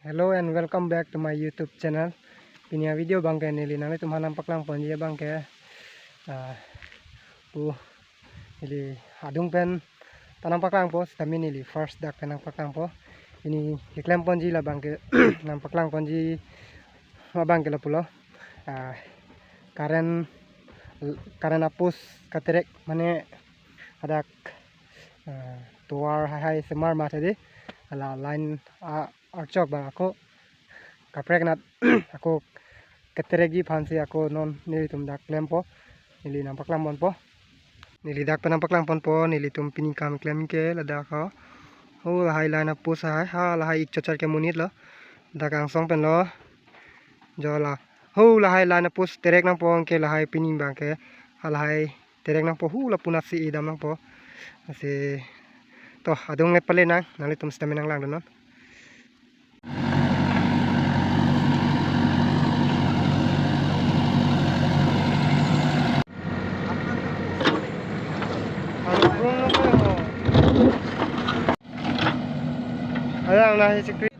Hello and welcome back to my YouTube channel. Pinya video bangke nili nang itu nampak lang pon dia bangke. Nili adung pen tanampak lang po kami nili first dak nampak lang po. Ini iklam pon ji la bangke nampak lang pon ji bangke la pulo. Karen apus katerek mane ada tuar hai semar mata di ala line archok bang aku kaprek nat aku keteregi fansi aku non nili tum dak lempo nili nampak lampon po nili dak penampak lampon po nili tum pinikam klem ke lada ko ho hai line apus hai ha la hai chochar ke munit lo dak ang song pen lo jola ho la hai line apus terek nang po ke la hai pining bang ke ala hai terek nang po hu la punasi idam nang po asi to adung le pale nang nali tum stamina lang donon. Ayan na si Chris.